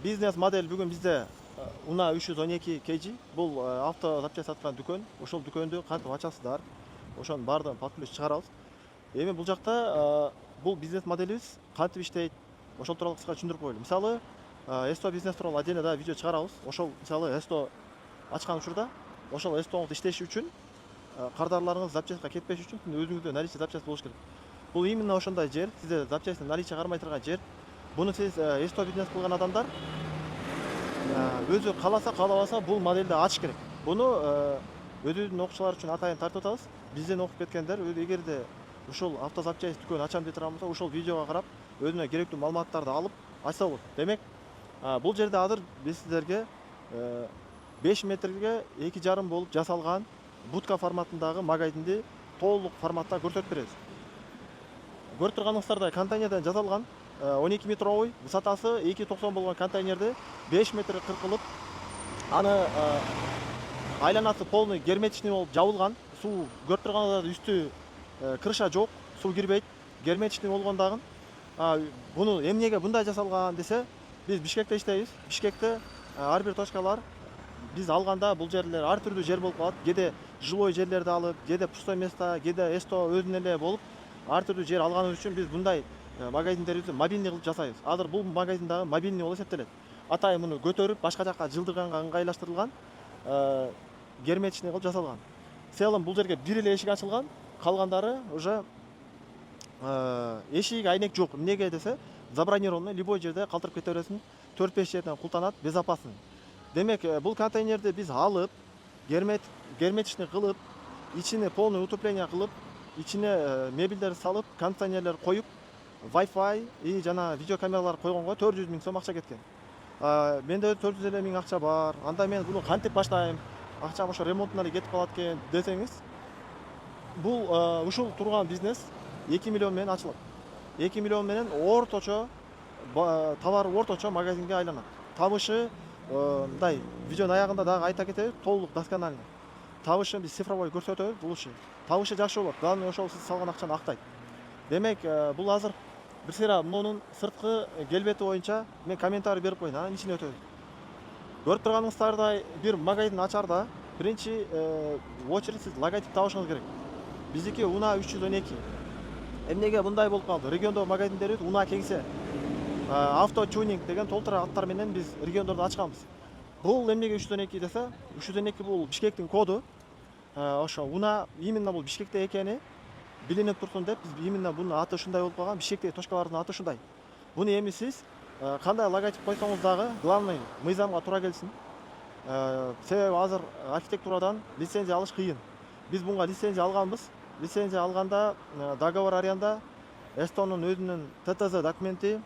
Бизнес модель бүгін бізде Уна 312 kg. Бұл авто запчасть сатқан дүкен. Ошол дүкөндү кантип ачасыздар? Ошонун баардыгын под ключ чыгарабыз. Эми бул жакта бул бизнес моделибиз кантип иштейт? Ошол тууралуу кыска түшүндүрүп коелу. Мисалы, Esto бизнес тууралуу отдельно да видео чыгарабыз. Ошол мисалы Esto ачкан учурда, ошол Estoңуз иштеши үчүн кардарларыңыз запчастька кетпеш үчүн өзүңүздө наличие запчасть болуш керек. Бул именно ошондой жер, сизде запчастьтен наличие кармай турган жер. Буну сиз Esto бизнес кылган адамдар өзү кааласа каалабаса бул модельди ачыш керек. Буну өзүбүздүн окуучулар үчүн атайын тартып атабыз. Бизден окуп кеткендер эгерде ушул автозапчасть дүкөн ачам деп турган болсо, ушул видеого карап өзүнө керектүү маалыматтарды алып ачса болот. Демек, бул жерде азыр биз сиздерге 5 метрге 2,5 болуп жасалган будка форматындагы магазинди толук форматта көрсөтүп беребиз. Көрүп турганыңыздардай контейнерден жасалган 12 метровый, высотасы 2,90 болгон контейнерди 5 метр кыркылып, аны айланасы полный герметичный болуп жабылган. Суу көрүп турганыңыздардай үстү крыша жок, суу кирбейт, герметичный болгондагы. Буну эмнеге мындай жасалган десе, биз Бишкекте иштейбиз. Бишкекте ар бир точкалар биз алганда бул жерлер ар түрдүү жер болуп калат. Кээде жилой жерлерди алып, кээде пустой место, кээде Esto өзүнө эле болуп, ар түрдүү жер алганыбыз үчүн биз мындай магазиндерибизди мобильный кылып жасайбыз. Азыр бул магазиндагы мобильный болуп эсептелет. Атайын муну көтөрүп башка жакка жылдырганга ыңгайлаштырылган, герметичный кылып жасалган. В целом бул жерге бир эле эшик ачылган, калгандары уже эшик айнек жок. Эмнеге десе, забронированный, любой жерде калтырып кете бересиң, 4-5 жерден култанат, безопасный. Демек, бул контейнерди биз алып, герметичный кылып, ичине полный утепление кылып, ичине мебелдерди салып, кондиционерлер коюп, Wi-Fi и жана видео камералар койгонго 400 000 сом акча кеткен. Менде 450 000 акча бар. Анда мен буну кантип баштайм? Акчам ошо ремонтуна эле кетип калат экен десеңиз, бул ушул турган бизнес 2 миллион менен ачылат. 2 миллион менен орточо товар орточо магазинге айланат. Табышы мындай видеонун аягында дагы айта кетебиз, толук досконально. Табышын биз цифровой көрсөтөбүз, бул иши. Табышы жакшы болот. Главное ошол сиз салган акчаны актайт. Демек, бул азыр бир сыйра мунун сырткы келбети боюнча мен комментарий берип коеюн, анан ичине өтөбүз. Көрүп турганыңыздардай бир магазин ачарда биринчи очередь сиз логотип табышыңыз керек. Биздики Уна 312. Эмнеге мындай болуп калды? Региондогу магазиндерибиз Уна Кеңсе, авто тюнинг деген толтура аттар менен биз региондордо ачканбыз. Бул эмнеге 312 десе, 312 бул Бишкектин коду. Ошо Уна именно бул Бишкекте экени билинип турсун деп, биз именно бунун аты ушундай болуп калган, Бишкектеги точкалардын аты ушундай. Буну эми сиз кандай логотип койсоңуз дагы, главный мыйзамга туура келсин. Себеби азыр архитектурадан лицензия алыш кыйын. Биз буга лицензия алганбыз. Лицензия алганда договор арианда Esto'нун өзүнүн ТТЗ документи,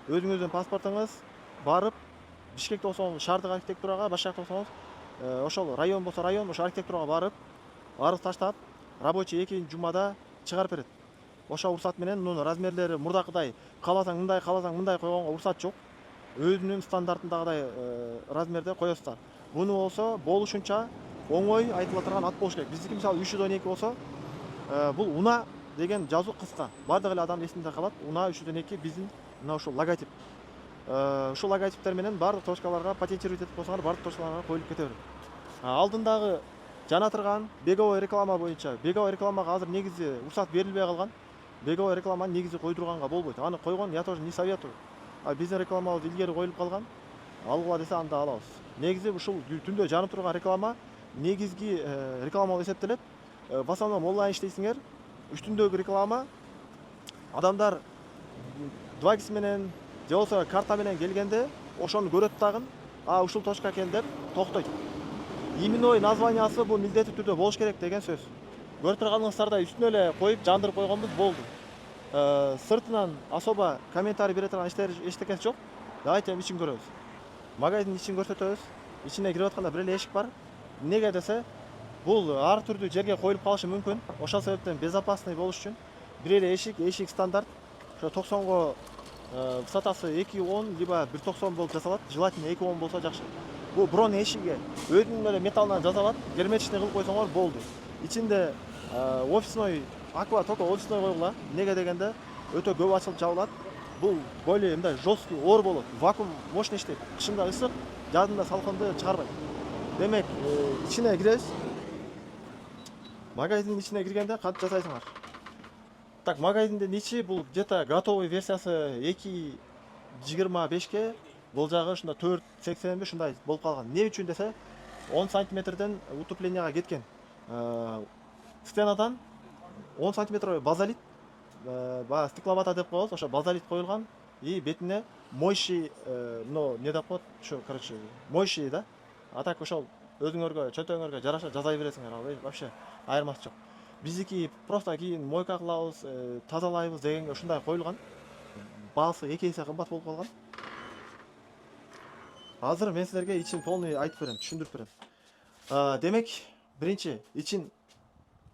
өзүңүздүн паспортуңуз барып, Бишкекте болсоңуз шаардык архитектурага, башка жакта болсоңуз ошол район болсо район, ошол архитектурага барып, арыз таштап, рабочий 2 жумада чыгарып берет. Ошол уруксат менен мунун размерлери мурдакыдай кааласаң мындай койгонго уруксат жок. Өзүнүн стандартындагыдай размерде коесуздар. Буну болсо болушунча оңой айтыла турган ат болуш керек. Биздики мисалы 312 болсо, бул Уна деген жазуу кыска. Бардык эле адам эсинде калат. Уна 312 биздин мына ушул логотип. Ушул логотиптер менен бардык точкаларга патентировать этип койсоңор, бардык точкаларга коюлуп кете берет. Алдындагы жана турган беговой реклама боюнча, беговой рекламага азыр негизи уруксат берилбей калган. Беговой рекламаны негизи койдурганга болбойт. Аны койгон я тоже не советую. Биздин рекламабыз илгери коюлуп калган. Алгыла десе анда алабыз. Негизи ушул түндө жанып турган реклама негизги реклама болуп эсептелет. В основном онлайн иштейсиңер, үстүндөгү реклама адамдар 2 киши менен же болбосо карта менен келгенде ошону көрөт дагы, ушул точка экен деп токтойт. Именной названиясы бул милдеттүү түрдө болуш керек деген сөз. Көрүп турганыңыздардай үстүнө эле коюп жандырып койгонбуз, болду. Сыртынан особо комментарий бере турган эчтекеси жок. Давайте ичин көрөбүз. Магазиндин ичин көрсөтөбүз. Ичине кирип атканда бир эле эшик бар. Эмнеге десе, бул ар түрдүү жерге коюлуп калышы мүмкүн. Ошол себептен безопасный болуш үчүн бир эле эшик стандарт. Ошо 90го высотасы 2,10 либо 1,90 болуп жасалат. Желательно 2,10 болсо жакшы. Бул брон эшиги өзүнүн эле металлдан жасалат. Герметичный кылып койсоңор болду. Ичинде офисной аква только офисной койгула. Неге дегенде өтө көп ачылып жабылат. бул более мындай жесткий оор болот, вакуум мощный иштейт, кышында ысык, жазында салкынды чыгарбайт. Демек ичине киребиз. Магазиндин ичине киргенде кантип жасайсыңар? Так, магазиндин ичи бул где-то готовый версиясы 2.25ке, бул жагы ушунда 4.80 ушундай болуп калган. Эмне үчүн десе, 10 сантиметрден утепленияга кеткен. Стенадан 10 сантиметр базалит, баягы стекловата деп коебуз, ошо базалит коюлган и бетине моющий, но не деп коет, ошо, короче, моющий да. А так ошол өзүңөргө, чөнтөгүңөргө жараша жазай бересиңер, ал вообще айырмасы жок. Биздики просто кийин мойка кылабыз, тазалайбыз дегенге ушундай коюлган. Баасы 2 эсе кымбат болуп калган. Азыр мен силерге ичин полный айтып берем, түшүндүрүп берем. Демек, биринчи ичин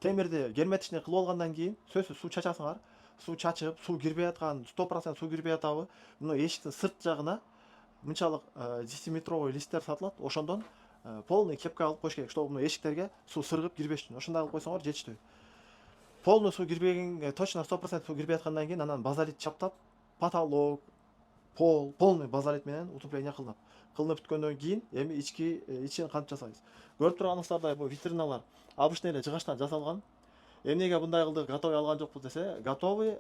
темирди герметичный кылып алгандан кийин сөзсүз суу чачасыңар. Суу чачып, суу кирбей аткан, 100% суу кирбей атабы, мына эшиктин сырт жагына мынчалык 10-метровый листтер сатылат. Ошондон полный кепка алып коюш керек, чтобы мына эшиктерге суу сыргып кирбеш үчүн. Ошондой кылып койсоңор жетиштүү. Полный суу кирбеген, точно 100% суу кирбей аткандан кийин анан базалит чаптап, потолок, пол, полный базалит менен утепление кылынат. Кылынып бүткөндөн кийин эми ичин кантип жасайбыз? Көрүп турганыңыздардай бул витриналар обычный эле жыгачтан жасалган. Эмнеге мындай кылдык, готовый алган жокпуз десе, готовый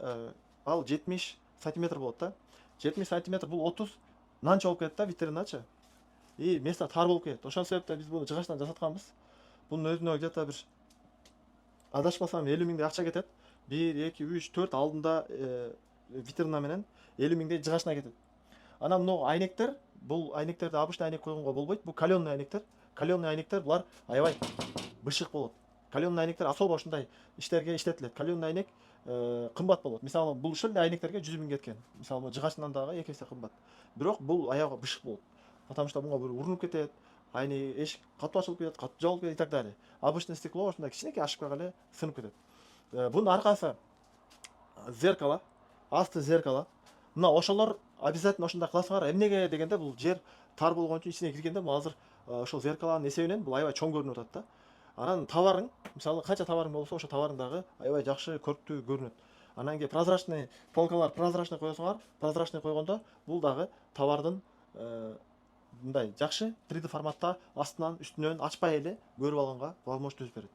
ал 70 сантиметр болот да. 70 сантиметр бул 30 нанча болуп кетет да витриначы. И место тар болуп кетет. Ошол себептен биз буну жыгачтан жасатканбыз. Бунун өзүнө где-то бир адашпасам 50 миңдей акча кетет. 1, 2, 3, 4 алдында витрина менен 50 миңдей жыгачына кетет. Анан мына айнектер, бул айнектерди обычный айнек койгонго болбойт. Бул каленый айнектер. Каленый айнектер булар аябай бышык болот. Каленый айнектер особо ушундай иштерге иштетилет. Каленый айнек кымбат болот. Мисалы бул ушул эле айнектерге 100 миң кеткен. Мисалы жыгачынан дагы 2 эсе кымбат. Бирок бул аябай бышык болот. Потому что буга бир урунуп кетет, айны эшик катуу ачылып кетет, катуу жабылып кетет и так далее. Обычный стекло ушундай кичинекей ашып эле сынып кетет. Бунун аркасы зеркало, асты зеркало. Мына ошолор обязательно ошондой кыласыңар. Эмнеге дегенде, бул жер тар болгон үчүн ичине киргенде азыр ошол зеркаланын эсебинен бул аябай чоң көрүнүп атат да. Анан товарың, мисалы канча товарың болсо, ошо товарың дагы аябай жакшы көрктүү көрүнөт. Анан кийин прозрачный полкалар, прозрачный коесуңар. Прозрачный койгондо бул дагы товардын мындай жакшы 3D форматта астынан үстүнөн ачпай эле көрүп алганга возможность берет.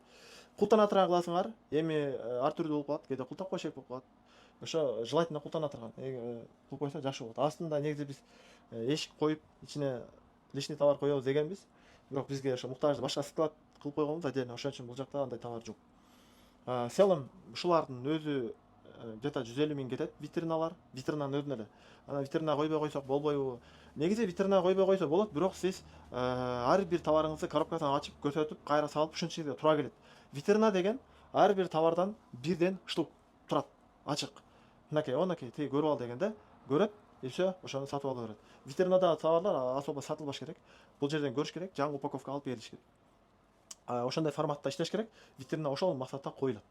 Култана кыласыңар. Эми ар түрдүү болуп калат. Кээде култап койшек болуп калат. Ошо желательно култана турган кылып койсо жакшы болот. Астында негизи биз эшик коюп, ичине лишний товар коебуз дегенбиз. Бирок бизге ошо муктаж башка склад кылып койгонбуз отдельно. Ошон үчүн бул жакта андай товар жок. Селим ушулардын өзү где-то 150 миң кетет. Витриналар, витринанын өзүнө эле. Анан витрина койбой койсок болбойбу? Негизи витрина койбой койсо болот, бирок сиз ар бир товарыңызды коробкадан ачып, көрсөтүп, кайра салып, ушунча жерде тура келет. Витрина деген ар бир товардан бирден штук турат, ачык. Мынакей, онакей, тиги көрүп ал дегенде көрөт, и все, ошону сатып ала берет. Витринада товарлар особо сатылбаш керек. Бул жерден көрүш керек, жаңы упаковка алып бериш керек. Ошондой форматта иштеш керек. Витрина ошол максатта коюлат.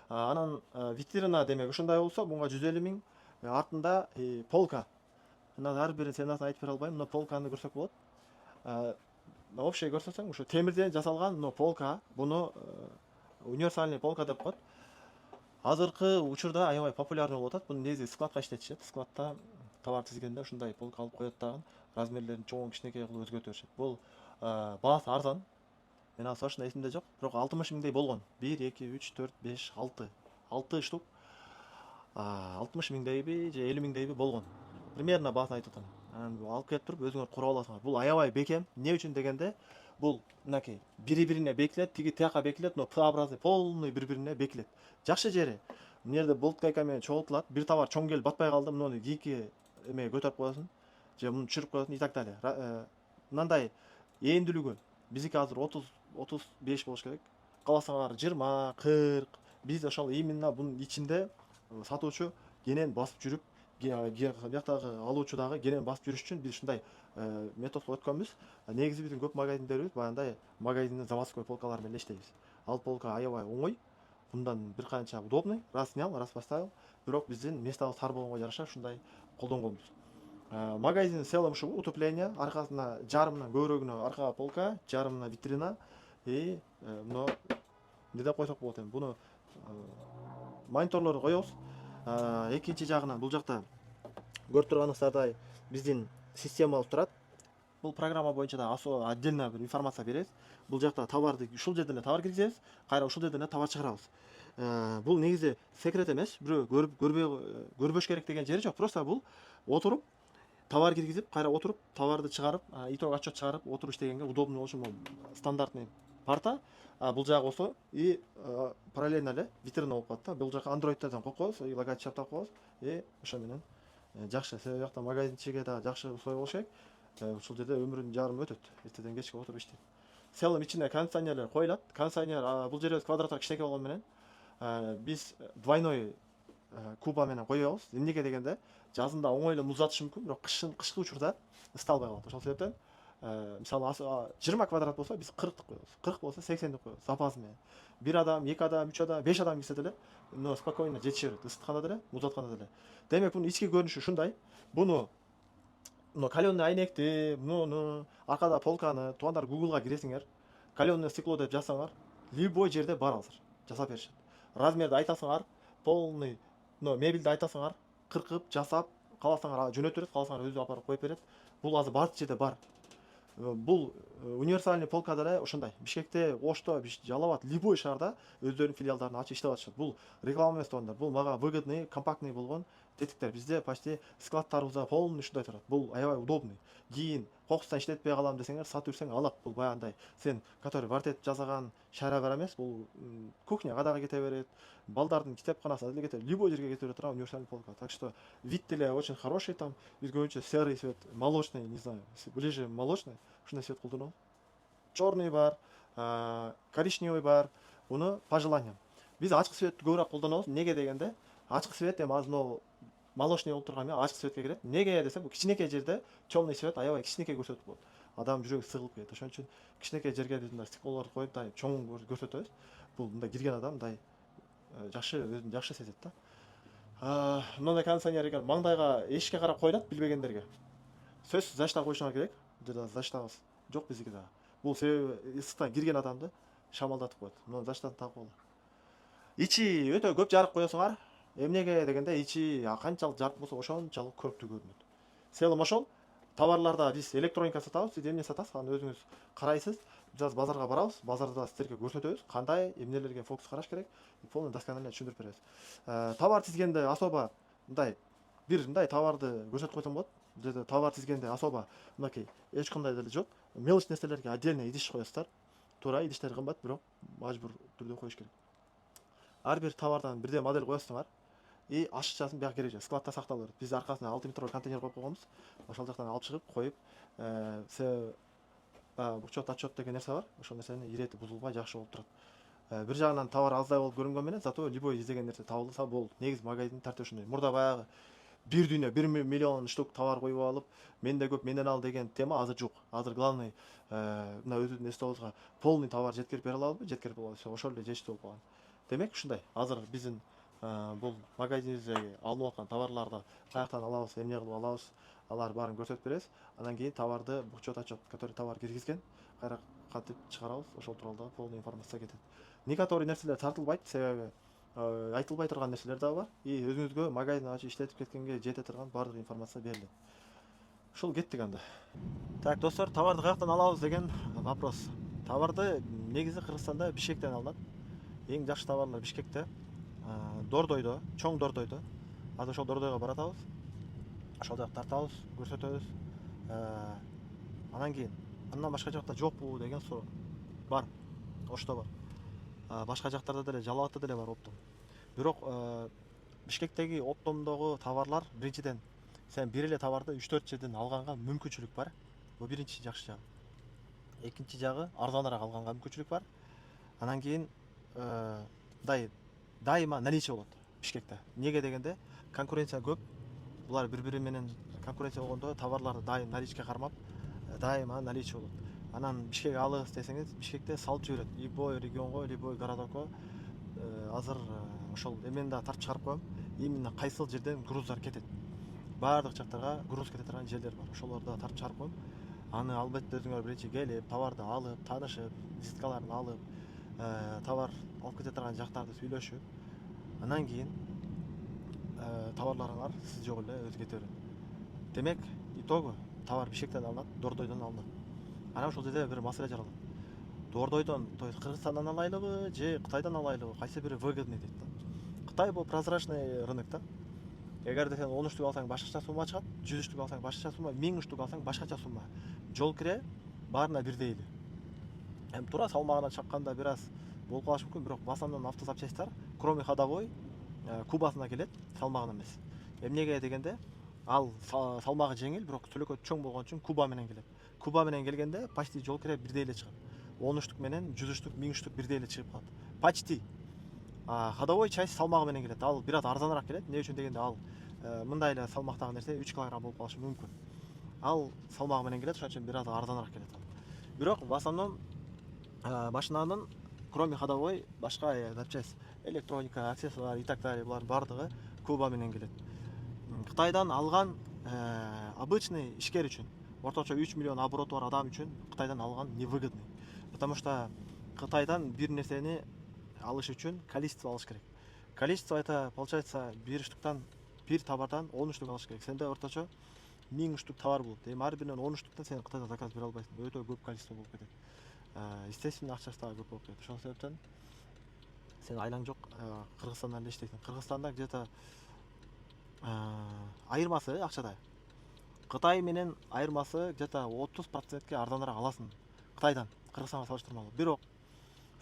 Анан витрина демек ушундай болсо, буга 150 миң, артында полка. Анан ар бирин ценасын айтып бере албайм, но полканы көрсөк болот. Общий көрсөтсөң, ушу темирден жасалган но полка, буну универсальный полка деп коет. Азыркы учурда аябай популярный болуп атат. Буну негизи складка иштетишет. Складта товар тизгенде ушундай полка алып коет дагы. Размерлерин чоң, кичинекей кылып өзгөртө беришет. Бул баасы арзан. Мен азыр точно эсимде жок, бирок 60 миңдей болгон. 1, 2, 3, 4, 5, 6. 6 штук. 60 миңдейби же 50 миңдейби болгон. Примерно баасын айтып атам. Анан алып келип туруп өзүңөр куруп аласыңар. Бул аябай бекем. Эмне үчүн дегенде, бул мынакей бири-бирине бекилет, тиги тияка бекилет, но П-образный полный бири-бирине бекилет. Жакшы жери, мына жерде болт гайка менен чогултулат. Бир товар чоң келип батпай калды, муну кийинки эмеге көтөрүп коесуң, же муну түшүрүп коесуң и так далее. Мындай ээндүүлүгү биздики азыр 30-35 болуш керек. Каласаңар 20, 40. Биз ошол именно бунун ичинде сатуучу кенен басып жүрүп, бияктагы алуучу дагы кенен басып жүрүш үчүн биз ушундай методго өткөнбүз. Негизи биздин көп магазиндерибиз баягындай магазиндин заводской полкалары менен иштейбиз. Ал полка аябай оңой. Bundan bir kança удобный. Раз снял, раз поставил. Бирок биздин местабыз тар болгонго жараша ушундай колдонгонбуз. Магазин селим ушу утепление, аркасына жарымынан көбүрөгүнө аркага полка, жарымына витрина и мына эмне деп койсок болот эми. Буну мониторлорду коебуз. Экинчи жагынан бул жакта көрүп турганыңыздардай биздин система болуп турат. Бул программа боюнча да особо отдельно бир информация беребиз. Бул жакта товарды ушул жерден эле товар киргизебиз, кайра ушул жерден эле товар чыгарабыз. Бул негизи секрет эмес, бирөө көрбөш керек деген жери жок. Просто бул отуруп товар киргизип, кайра отуруп товарды чыгарып, итог отчет чыгарып отуруп иштегенге удобный болушу үчүн стандартный парта. Бул жагы болсо и параллельно эле витрина болуп калат да. Бул жака андроидтерден коюп коебуз, и логотип чаптап коебуз. Ошо менен жакшы. Себеби жакта магазинчиге да жакшы условия болуш керек. Ушул жерде өмүрүнүн жарымы өтөт. Эртеден кечке отуруп иштейт. В целом ичине кондиционерлер коюлат. Кондиционер бул жерибиз квадраттар кичинекей болгону менен биз двойной куба менен коебуз. Эмнеге дегенде жазында оңой эле муздатышы мүмкүн, бирок кышкы учурда ысыта албай калат. Ошол себептен мисалы 20 квадрат болсо биз 40 коебуз. 40 болсо 80 коебуз запасы менен. Бир адам, 2 адам, 3 адам, 5 адам кирсе деле спокойно жетише берет. Ысытканда деле, муздатканда деле. Демек бунун ички көрүнүшү ушундай. Буну каленый айнекти, аркада полканы туугандар Google'га киресиңер. Каленый стекло деп жазсаңар, любой жерде бар азыр. Жасап беришет. Размерди айтасыңар, полный, мебелди айтасыңар, кыркып, жасап, кааласаңар жөнөтүп берет, кааласаңар өзү апарып коюп берет. Бул азыр баардык жерде бар. Бул универсальный полка деле ошондой. Бишкекте, Ошто, Жалал Абад, любой шаарда өздөрүнүн филиалдарын ачып иштеп атышат. Бул реклама эмес туугандар. Бул мага выгодный, компактный болгон тетиктер. Бизде почти складтарыбызда полный ушундай турат. Бул аябай удобный. Кийин кокустан иштетпей калам десеңер, сатып жүрсөң алат. Бул баягындай сен который вартет жасаган шара бар эмес. Бул кухняга дагы кете берет. Балдардын китепканасына деле кете берет. Любой жерге кете бере турган универсальный полка. Так что вид деле очень хороший там. Биз көбүнчө серый цвет, молочный, не знаю, ближе молочный. Ушундай цвет колдонобуз. Черный бар, коричневый бар. Уну по желаниям. Биз ачык цветти көбүрөөк колдонобуз. Неге дегенде, ачык цвет эми азыр молочный болуп турган ачык цветке кирет. Неге десем, кичинекей жерде темный цвет аябай кичинекей көрсөтүп болот. Адам жүрөгү сыгылып кетет. Ошон үчүн кичинекей жерге биз мындай стеклолорду коюп, мындай чоң көрсөтөбүз. Бул мындай кирген адам мындай жакшы өзүн жакшы сезет да. Мындай кондиционер эгер маңдайга эшикке карап коюлат билбегендерге. Сөзсүз зачта коюшуңар керек. Бул жерде зачтабыз жок биздики дагы. Бул себеби ысыктан кирген адамды шамалдатып коет. Муну зачтаны тагып коелу. Ичи өтө көп жарык коесуңар. Эмнеге дегенде ичи канчалык жарык болсо ошончалык көрктүү көрүнөт. Селим ошол товарларда биз электроника сатабыз, сиз эмне сатасыз, аны өзүңүз карайсыз. Биз азыр базарга барабыз, базарда сиздерге көрсөтөбүз, кандай эмнелерге фокус караш керек, полный досконально түшүндүрүп беребиз. Товар тизгенде особо мындай бир мындай товарды көрсөтүп койсом болот. Бул жерде товар тизгенде особо мынакей эч кандай деле жок. Мелочь нерселерге отдельно идиш коесуздар. Туура идиштер кымбат, бирок мажбур түрдө коюш керек. Ар бир товардан бирдей модель коесуңар. И ашыкчасын бияка кереги жок. Складта сакталып берет. Биз аркасына 6 метрлык контейнер коюп койгонбуз. Ошол жактан алып чыгып коюп, учет отчет деген нерсе бар. Ошол нерсени ирети бузулбай жакшы болуп турат. Бир жагынан товар аздай болуп көрүнгөн менен, зато любой издеген нерсе табылса болду. Негизи магазиндин тартиби ушундай. Мурда баягы бир дүйнө 1 миллион штук товар коюп алып, менде көп, менден ал деген тема азыр жок. Азыр главный мына өзүбүздүн эстебизге полный товар жеткирип бере алабызбы? Жеткирип болобуз. Ошол эле жетиштүү болуп калган. Демек ушундай. Азыр биздин бул магазиниздеги алынып аткан товарларды каяктан алабыз, эмне кылып алабыз, алар баарын көрсөтүп беребиз. Андан кийин товарды учет отчет, который товар киргизген, кайра кантип чыгарабыз, ошол тууралуу полный информация кетет. Некоторый нерселер тартылбайт, себеби айтылбай турган нерселер да бар. И өзүңүзгө магазин ачып иштетип кеткенге жете турган баардык информация берилет. Ушул кеттик анда. Так, достор, товарды каяктан алабыз деген вопрос. Товарды негизи Кыргызстанда Бишкектен алынат. Эң жакшы товарлар Бишкекте. Дордойдо, чоң Дордойдо. Азыр ошол Дордойго баратабыз. Ошол жакта тартабыз, көрсөтөбүз. Андан кийин андан башка жакта жокпу деген суроо бар. Ошто бар. Башка жактарда деле, Жалал Абадта деле бар оптом. Бирок Бишкектеги оптомдогу товарлар биринчиден сен бир эле товарды 3-4 жерден алганга мүмкүнчүлүк бар. Бул биринчи жакшы жагы. Экинчи жагы арзаныраак алганга мүмкүнчүлүк бар. Андан кийин дайыма наличие болот Бишкекте. Неге дегенде конкуренция көп. Булар бири-бири менен конкуренция болгондо товарларды дайым наличке кармап, дайыма наличие болот. Анан Бишкекке алыгыз десеңиз, Бишкекте салып жиберет. Любой регионго, любой городокко азыр ошол эмени да тартып чыгарып коем. Именно кайсыл жерден груздар кетет. Баардык жактарга груз кете турган жерлер бар. Ошолорду да тартып чыгарып коем. Аны албетте өзүңөр биринчи келип, товарды алып, таанышып, визиткаларын алып, товар алып кете турган жактарды сүйлөшүп, андан кийин товарларыңар сиз жок эле өзү кете берет. Демек итогу товар бишкектен алынат, Дордойдон алынат. Анан ошол жерде бир маселе жаралат. Дордойдон, то есть Кыргызстандан алайлыбы же Кытайдан алайлыбы, кайсы бири выгодный дейт да. Кытай бул прозрачный рынок да. Эгерде сен 10 штук алсаң башкача сумма чыгат, 100 штук алсаң башкача сумма, 1000 штук алсаң башкача сумма. Жол кире баарына бирдей эле. Эми туура салмагына чакканда бир аз болуп калышы мүмкүн, бирок в основном автозапчастьтар, кроме ходовой, кубасына келет, салмагына эмес. Эмнеге дегенде, ал салмагы жеңил, бирок төлөкөт чоң болгон үчүн куба менен келет. Куба менен келгенде почти жол кире бирдей эле чыгат. 10 штук менен 100 штук, 1000 штук бирдей эле чыгып калат. Почти. Ходовой часть салмагы менен келет. Ал бир аз арзаныраак келет. Эмне үчүн дегенде, ал мындай эле салмактагы нерсе 3 кг болуп калышы мүмкүн. Ал салмагы менен келет, ошон үчүн бир аз арзаныраак келет. Бирок в основном машинанын кроме ходовой башка запчасть, электроника, аксессуар и так далее булар бардыгы куба менен келет. Кытайдан алган обычный ишкер үчүн, орточо 3 миллион обороты бар адам үчүн Кытайдан алган невыгодный. Потому что Кытайдан бир нерсени алыш үчүн количество алыш керек. Количество это получается бир штуктан, бир товардан 10 штук алыш керек. Сенде орточо 1000 штук товар болот. Эми ар биринен 10 штуктан сен Кытайдан заказ бере албайсың. Өтө көп количество болуп кетет. Естественно, акчасы дагы көп болуп кетет. Ошол себептен сен айлаң жок, Кыргызстандан эле иштейсиң. Кыргызстанда где-то айырмасы акчада. Кытай менен айырмасы где-то 30%ке арзаныраак аласың Кытайдан, Кыргызстанга салыштырмалуу. Бирок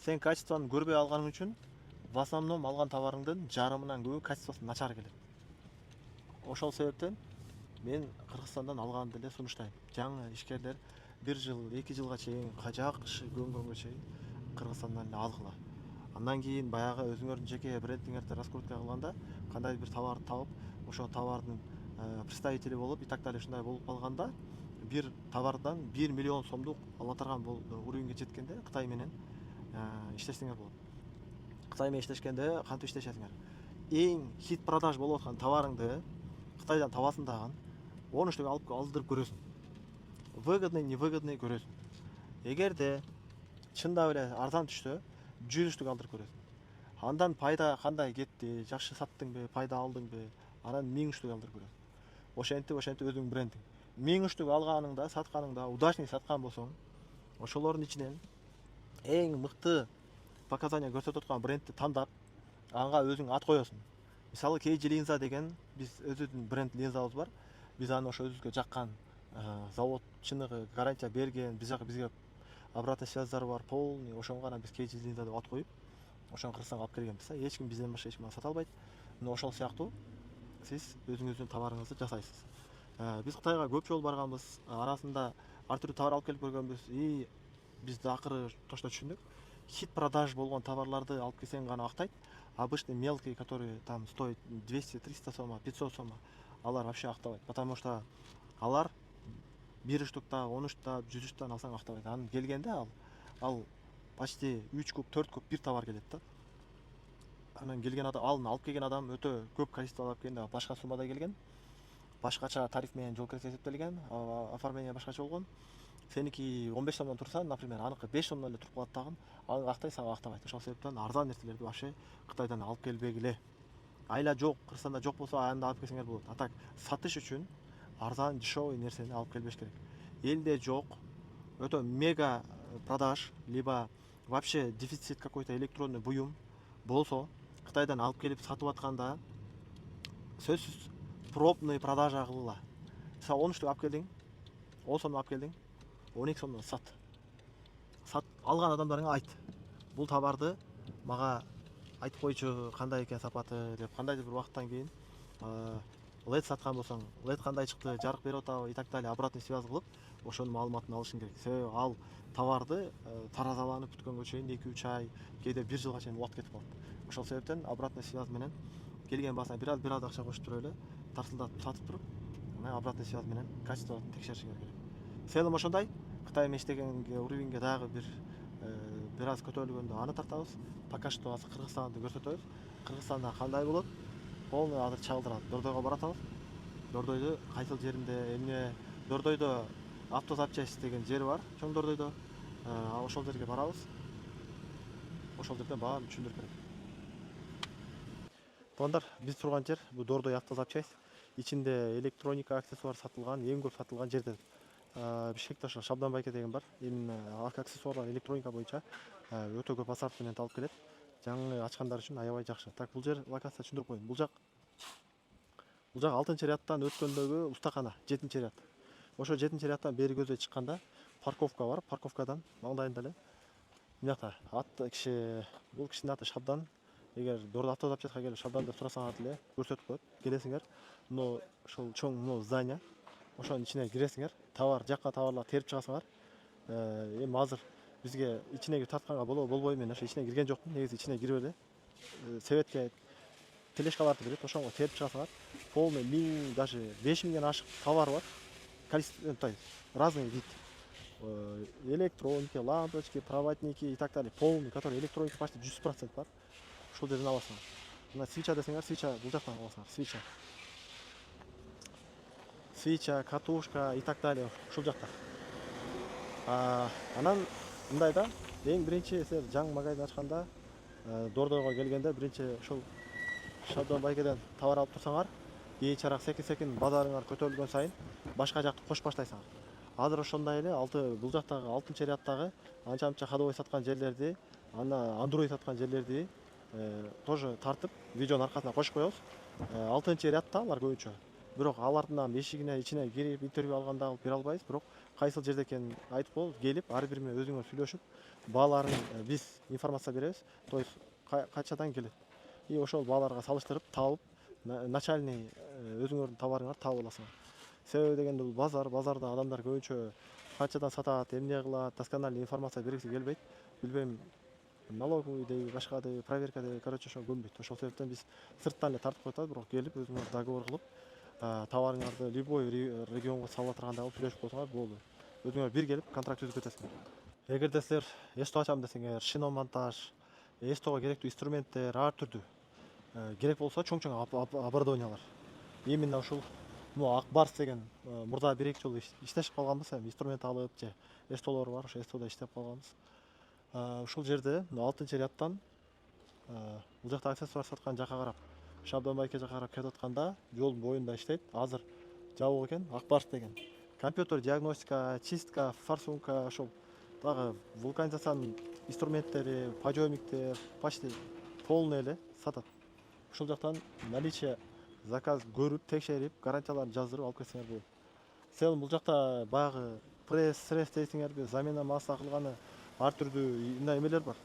сен качествону көрбөй алганың үчүн в основном алган товарыңдын жарымынан көбү качествосу начар келет. Ошол себептен мен Кыргызстандан алганды эле сунуштайм. Жаңы ишкерлер 1 жыл, 2 жылга чейин жакшы көнгөнгө чейин Кыргызстандан эле алгыла. Андан кийин баягы өзүңөрдүн жеке брендиңерди раскрутка кылганда кандай бир товарды табып, ошол товардын представители болуп, и так далее ушундай болуп калганда, бир товардан 1 миллион сомдук ала турган уровеньге жеткенде Кытай менен иштесеңер болот. Кытай менен иштешкенде кантип иштешесиңер? Эң хит продаж болуп аткан товарыңды Кытайдан табасың дагы 10 штук алып алдырып көрөсүң. Выгодный, невыгодный көрөсүң. Эгерде чындап эле арзан түштө 100 штук алдырып көрөсүң. Андан пайда кандай кетти, жакшы саттыңбы, пайда алдыңбы, анан 1000 штук алдырып көрөсүң. Ошентип өзүң брендиң. 1000 штук алганыңда, сатканыңда удачный саткан болсоң, ошолордун ичинен эң мыкты показания көрсөтүп аткан брендти тандап, ага өзүң ат коесуң. Мисалы KG линза деген биз өзүбүздүн бренд линзабыз бар. Биз аны ошо өзүбүзгө жаккан завод чыныгы гарантия берген, бизге обратный связьдары бар полный, ошонго гана биз KG линза деп ат коюп, ошону Кыргызстанга алып келгенбиз. Эч ким бизден башка эч ким сата албайт. Мына ошол сыяктуу сиз өзүңүздүн товарыңызды жасайсыз. Биз Кытайга көп жолу барганбыз, арасында ар түрдүү товар алып келип көргөнбүз. И биз да акыры точно түшүндүк. Хит продаж болгон товарларды алып келсең гана актайт. Обычный мелкий, который там стоит 200-300 сомма, 500 сомма, алар вообще актабайт. Потому что алар 1 штукта, 10 штукта, 100 штуктан алсаң актабайт. Анан келгенде ал почти 3 куб, 4 куб бир товар келет да. Анан келген адам, алып келген адам өтө көп количество алып келгенде башка суммада келген. Башкача тариф менен жол кирет эсептелген, оформление башкача болгон. Сеники 15 сомдон турса, например, аныкы 5 сомдон эле туруп калат дагы. Аны актай, сага актабайт. Ошол себептен арзан нерселерди вообще Кытайдан алып келбегиле. Айла жок, Кыргызстанда жок болсо анда алып келсеңер болот. А так сатыш үчүн арзан, дешевый нерсени алып келбеш керек. Элде жок, өтө мега продаж, либо вообще дефицит какой-то электронный буюм болсо, Кытайдан алып келип сатып атканда сөзсүз пробный продажа кылгыла. Мисалы 10 штук алып келдиң, 10 сом алып келдиң, 12 сомдон сат. Алган адамдарыңа айт. Бул товарды мага айтып койчу, кандай экен сапаты деп, кандайдыр бир убакыттан кийин LED саткан болсоң, LED кандай чыкты, жарык берип атабы и так далее, обратный связь кылып, ошонун маалыматын алышың керек. Себеби ал товарды таразаланып бүткөнгө чейин 2-3 ай, кээде 1 жылга чейин убакыт кетип калат. Ошол себептен обратный связь менен келген басына бир аз акча кошуп туруп эле тарсылдатып сатып туруп, анан обратный связь менен качествону текшеришиңер керек. Селим ошондой. Кытай менен иштегенге уровеньге дагы бир аз көтөрүлгөндө аны тартабыз. Пока что азыр Кыргызстанды көрсөтөбүз. Кыргызстанда кандай болот? Полный азыр чагылдырат. Дордойго баратабыз. Дордойду кайсыл жеринде эмне? Дордойдо автозапчасть деген жер бар, чоң Дордойдо. Ошол жерге барабыз. Ошол жерден баарын түшүндүрүп берет. Туугандар, биз турган жер бул Дордой автозапчасть. Ичинде электроника аксессуар сатылган, эң көп сатылган жерде. Бишкекте ошо Шабдан байке деген бар. Именно аксессуарлар, электроника боюнча өтө көп ассортимент алып келет. Жаңы ачкандар үчүн аябай жакшы. Так, бул жер локация түшүндүрүп коеюн. Бул жак 6-рядтан өткөндөгү устакана, 7-ряд. Ошо 7-рядтан бери көздөй чыкканда парковка бар. Парковкадан маңдайында эле мынакта атты киши, бул кишинин аты Шабдан. Эгер Дордо автозапчастка келип Шабдан деп сурасаңар деле көрсөтүп коет. Келесиңер. Мына ошол чоң мына здание, ошонун ичине киресиңер. Жакка товарлар терип чыгасыңар. Эми азыр бизге ичине кирип тартканга болобу болбойбу, мен ошо ичине кирген жокмун. Негизи ичине кирип эле советке тележкаларды берет, ошого терип чыгасыңар. Полный 1000, даже 5000ден ашык товар бар. Количество, разный вид. Электроники, лампочки, проводники и так далее. Полный, который электроника почти 100% бар. Ушул жерден аласыңар. Мына свеча десеңер, свеча бул жактан аласыңар. Свеча, катушка и так далее ушул жакта. Анан мындай да, эң биринчи силер жаңы магазин ачканда, Дордойго келгенде биринчи ушул Шабдан байкеден товар алып турсаңар, кийинчерээк секин базарыңар көтөрүлгөн сайын башка жакты кошуп баштайсыңар. Азыр ошондой эле бул жактагы 6-ряддагы анча-мынча ходовой саткан жерлерди, ана Android саткан жерлерди тоже тартып, видеонун аркасына кошуп коебуз. 6-рядда алар көбүнчө. Бирок алардын ичине кирип интервью алганда бере албайбыз, бирок кайсыл жерде экенин айтып коебуз. Келип, ар бири менен өзүңөр сүйлөшүп, бааларын биз информация беребиз. То есть качадан келет. И ошол бааларга салыштырып табып, начальный өзүңөрдүн товарыңарды таап аласыңар. Себеби дегенде бул базарда адамдар көбүнчө качадан сатат, эмне кылат, доскональный информация бергиси келбейт. Билбейм, налоговый деби, башка деби, проверка деби, короче, ошо көнбөйт. Ошол себептен биз сырттан эле тартып коет, бирок келип өзүңөр договор кылып, товарыңарды любой регионго салып атыргандай кылып сүйлөшүп койсоңор болду. Өзүңөр бир келип контракт түзүп кетесиңер. Эгерде силер эсто ачам десеңер, шиномонтаж, эстого керектүү инструменттер ар түрдүү керек болсо чоң оборудованиялар. Именно ушул Ак Барс деген мурда 1-2 жолу иштешип калганбыз, эми инструмент алып же эстолор бар, ошо эстодо иштеп калганбыз. Ушул жерде 6-рядтан бул жакта аксессуар саткан жакка карап, Шабдан байке жакка карап кетип атканда жолдун боюнда иштейт. Азыр жабык экен, Ак Барс деген. Компьютер диагностика, чистка, форсунка, ошол дагы вулканизациянын инструменттери, подъемниктер почти полный эле сатат. Ушул жактан наличие заказ көрүп, текшерип, гарантияларын жаздырып алып кетсеңер болот. Сел бул жакта баягы пресс дейсиңерби, замена масса кылганы ар түрдүү мындай эмелер бар.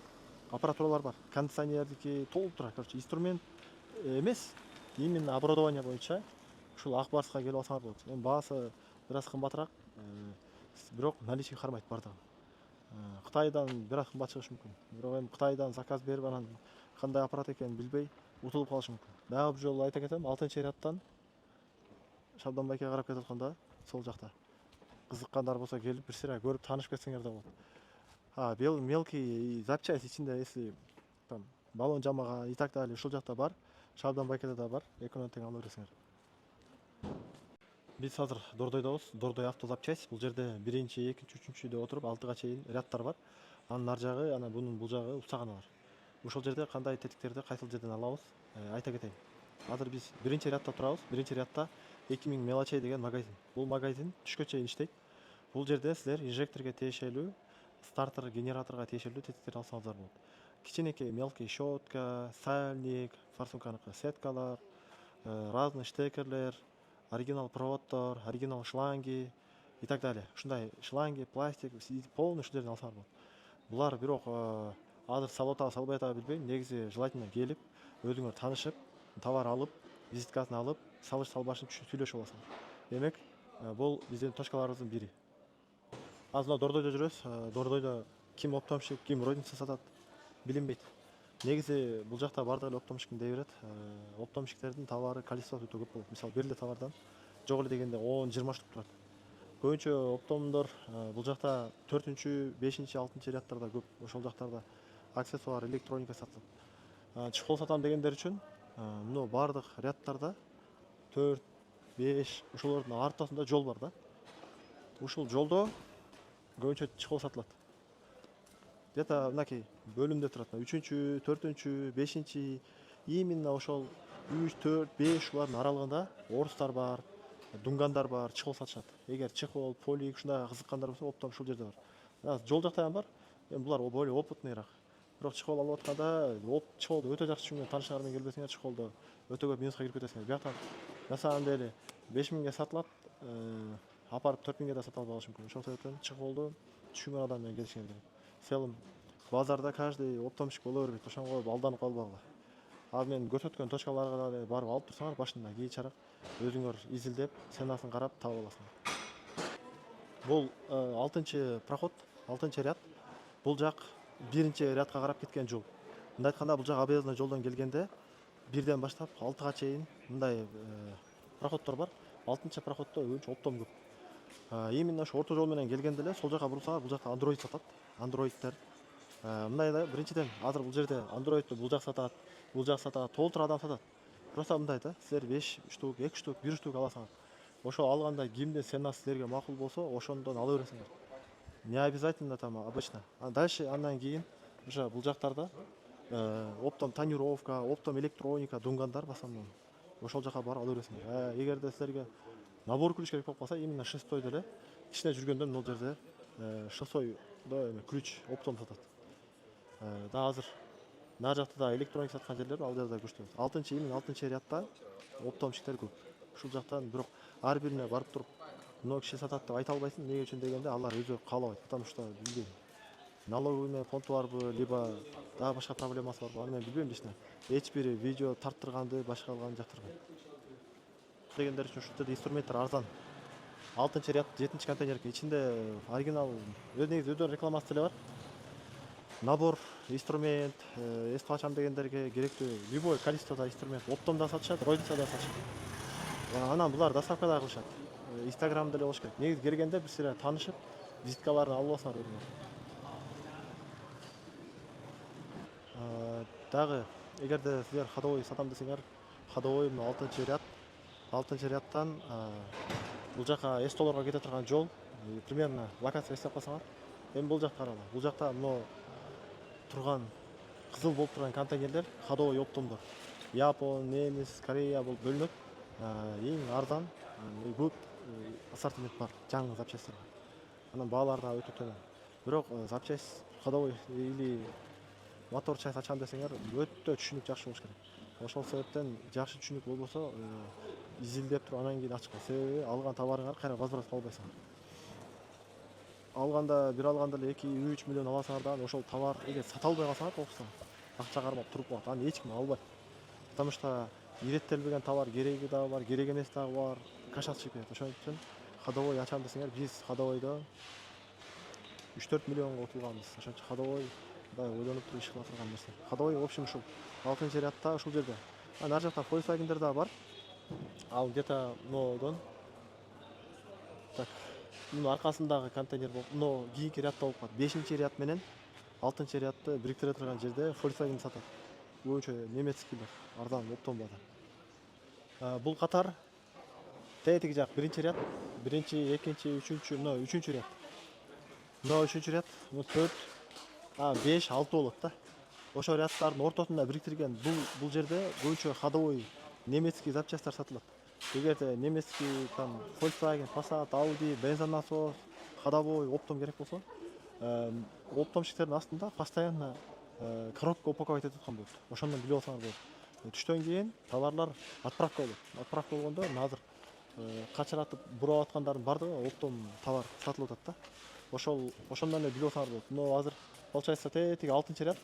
Аппаратуралар бар. Кондиционердики толуп турат. Короче, инструмент эмес, именно оборудование боюнча ушул Ак Барска келип алсаңар болот. Эми баасы бир аз кымбатыраак, бирок наличие кармайт бардыгын. Кытайдан бир аз кымбат чыгышы мүмкүн. Бирок эми Кытайдан заказ берип анан кандай аппарат экенин билбей утулуп калышы мүмкүн. Дагы бир жолу айта кетем, 6-рядтан Шабдан байке карап кетип атканда сол жакта кызыккандар болсо келип бир сыйра көрүп таанышып кетсеңер да болот. Бел мелкий запчасть ичинде, если там баллон жамаган и так далее, ушул жакта бар. Шабдан байкеде да бар. Экөөнөн тең ала бересиңер. Биз азыр Дордойдобуз. Дордой автозапчасть. Бул жерде 1-чи, 2-чи, 3-чү деп отуруп 6га чейин ряддар бар. Анын ар жагы, анан бунун бул жагы устаканалар. Ушул жерде кандай тетиктерди кайсыл жерден алабыз айта кетейин. Азыр биз 1-чи рядда турабыз. 1-чи рядда 2000 мелочей деген магазин. Бул магазин түшкө чейин иштейт. Бул жерде силер инжекторго тиешелүү, стартер, генераторго тиешелүү тетиктерди алсаңыздар болот. Кичинекей мелкий щетка, сальник, форсунканыкы сеткалар, разный штекерлер, оригинал проводдор, оригинал шланги и так далее. Ушундай шланги, пластик, полный ушул жерден алсаңар болот. Булар бирок азыр салып атабы, салбай атабы билбейм. Негизи желательно келип, өзүңөр таанышып, товар алып, визиткасын алып, салыш салбашын сүйлөшүп аласыңар. Демек, бул биздин точкаларыбыздын бири. Азыр мына Дордойдо жүрөбүз. Дордойдо ким оптомщик, ким розница сатат билинбейт. Негизи бул жакта бардык эле оптомщик дей берет. Оптомщиктердин товары количествосу өтө көп болот. Мисалы, бир эле товардан жок эле дегенде 10-20 штук турат. Көбүнчө оптомдор бул жакта 4-чү, 5-чи, 6-чы ряддарда көп. Ошол жактарда аксессуар, электроника сатылат. Чехол сатам дегендер үчүн мына бардык ряддарда 4, 5 ошолордун ортосунда жол бар да. Ушул жолдо көбүнчө чехол сатылат. Где-то мынакей бөлүмдө турат. 3-чү, 4-чү, 5-чи именно ошол 3, 4, 5 ушулардын аралыгында орустар бар, дунгандар бар, чехол сатышат. Эгер чехол, полик ушундай кызыккандар болсо, оптом ушул жерде бар. Жол жакта бар. Эми булар более опытныйраак. Бирок чехол алып атканда, чехолду өтө жакшы түшүнгөн таанышыңар менен келбесеңер, чехолду өтө көп минуска кирип кетесиңер. Бияктан на самом деле 5000ге сатылат, апарып 4000ге да сатып алышы мүмкүн. Ошол себептен чехолду түшүнгөн адам менен келишиңер керек. В целом базарда каждый оптомщик боло бербейт, ошонго алданып калбагыла. Ал мен көрсөткөн точкаларга да барып алып турсаңар, башында кийин чарак өзүңөр изилдеп, ценасын карап таап аласыңар. Бул 6-чы проход, 6-чы ряд. Бул жак 1-чи рядка карап кеткен жол. Мындай айтканда, бул жак объездный жолдон келгенде 1ден баштап 6га чейин мындай проходдор бар. 6-чы проходдо өбүнчө оптом көп. Именно ошо орто жол менен келгенде эле сол жака бурсаңар, бул жакта Android сатат. Androidтер мындай да, биринчиден азыр бул жерде Androidту бул жак сатат, толтур адам сатат. Просто мындай да, силер 5 штук, 2 штук, 1 штук аласыңар. Ошо алганда кимдин ценасы силерге макул болсо, ошондон ала бересиңер. Не обязательно там обычно. Дальше андан кийин уже бул жактарда оптом тонировка, оптом электроника, дунгандар в основном. Ошол жака барып ала бересиңер. Эгерде силерге набор ключ керек болуп калса, именно шестойдо эле кичине жүргөндө бул жерде шестойдо ключ оптом сатат. Да азыр нары жакта да электроника саткан жерлер ал жерде күчтүү. 6-чы, именно 6-чы рядта оптомщиктер көп. Ушул жактан бирок ар бирине барып туруп мына киши сатат деп айта албайсың. Эмне үчүн дегенде, алар өзү каалабайт, потому что билбейм. Налоговый фонду барбы, либо дагы башка проблемасы барбы, аны мен билбейм лично. Эч бири видео тарттырганды, башка кылганды жактырбайм. Дегендер үчүн ушул жерде инструменттер арзан. 6-чы ряд 7-чи контейнердин ичинде оригинал негизи өздөрүнүн рекламасы деле бар. Набор, инструмент, эстеп ачам дегендерге керектүү любой количестводо инструмент оптомдо сатышат, розница да сатышат. Анан булар доставка да кылышат. Инстаграмда эле болуш керек. Негизи келгенде биз силер таанышып, визиткаларын алып алсаңар өзүңөр. Дагы эгерде силер ходовой сатам десеңер, ходовой 6-чы ряд. 6-чы рядтан бул жака эстолорго кете турган жол, примерно локация эстеп калсаңар. Эми бул жакка карагыла. Бул жакта мына турган кызыл болуп турган контейнерлер ходовой оптомдор. Япон, немис, Корея болуп бөлүнөт. Эң арзан, көп ассортимент бар, жаңы запчастьтер. Анан баалары да өтө төмөн. Бирок запчасть ходовой или мотор часть ачам десеңер, өтө түшүнүк жакшы болуш керек. Ошол себептен жакшы түшүнүк болбосо, изилдеп туруп анан кийин ачкан. Себеби алган товарыңар кайра возврат кыла албайсыңар. Алганда, бир алганда эле 2-3 миллион аласыңар да, ошол товар эгер сата албай калсаңар, окусаң, акча кармап туруп калат. Аны эч ким албайт. Потому что иреттелбеген товар кереги дагы бар, керек эмес дагы бар, кашат чыгып кетет. Ошон үчүн ходовой ачам десеңер, биз ходовойдо 3-4 миллионго утулганбыз. Ошон үчүн ходовой ойлонуп туруп иш кыла турган нерсе. Ходовой в общем ушул 6-чы рядта ушул жерде. Нары жакта Volkswagen'дер дагы бар. Ал где-то модон так, мунун аркасындагы контейнер болуп, но кийинки рядта болуп калат. 5-чи ряд менен 6-чы рядты бириктире турган жерде Volkswagen сатат. Көбүнчө немецкийлер, арзан оптом бада. Бул катар тетиги жак 1-чи ряд, 1-чи, 2-чи, 3-чү, мына 3-чү ряд. Мына 3-чү ряд, мына 4, 5, 6 болот да. Ошол рядтардын ортосунда бириктирген бул жерде көбүнчө ходовой немецкий запчастьтар сатылат. Эгерде немецкий там Volkswagen, Passat, Audi, бензонасос, ходовой оптом керек болсо, оптомщиктердин астында постоянно коробка упаковать этип аткан болот. Ошондон билип алсаңар болот. Түштөн кийин товарлар отправка болот. Отправка болгондо азыр качыратып бурап аткандардын баардыгы оптом товар сатылып атат да. Ошондон эле билип алсаңар болот. Но азыр получается тетиги 6-чы ряд,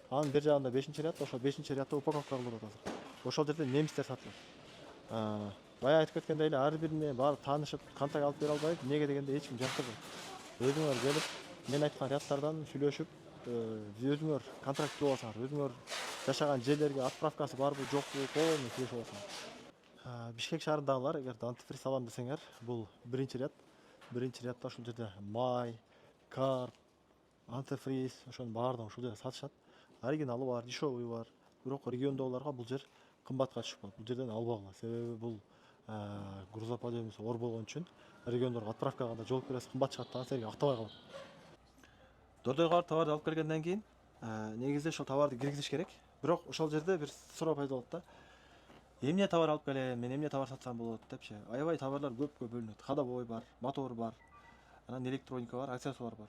анын бер жагында 5-чи ряд, ошол 5-чи рядда упаковка кылып атат азыр. Ошол жерде немистер сатылат. Бая айтып кеткендей эле ар бирине барып таанышып, контакт алып бере албайт. Эмнеге дегенде эч ким жактырбайт. Өзүңөр келип, мен айткан рядтардан сүйлөшүп, өзүңөр контракт кылып алсаңар, өзүңөр жашаган жерлерге отправкасы барбы, жокпу, полный сүйлөшүп алсаңар. Бишкек шаарындагылар эгер антифриз алам десеңер, бул 1-чи ряд. 1-чи рядда ушул жерде май, карп, антифриз, ошонун баардыгын ушул жерде сатышат. Оригиналы бар, дешевый бар. Бирок региондогуларга бул жер кымбатка түшүп калат. Бул жерден албагыла. Себеби бул грузоподъемность оор болгон үчүн региондорго отправка кылганда жол кирesi кымбат чыгат да, силерге актабай калат. Дордойго барып товарды алып келгенден кийин негизи ошол товарды киргизиш керек. Бирок ошол жерде бир суроо пайда болот да. эмне товар алып келем, мен эмне товар сатсам болот депчи. Аябай товарлар көпкө бөлүнөт. Ходовой бар, мотор бар, анан электроника бар, аксессуар бар.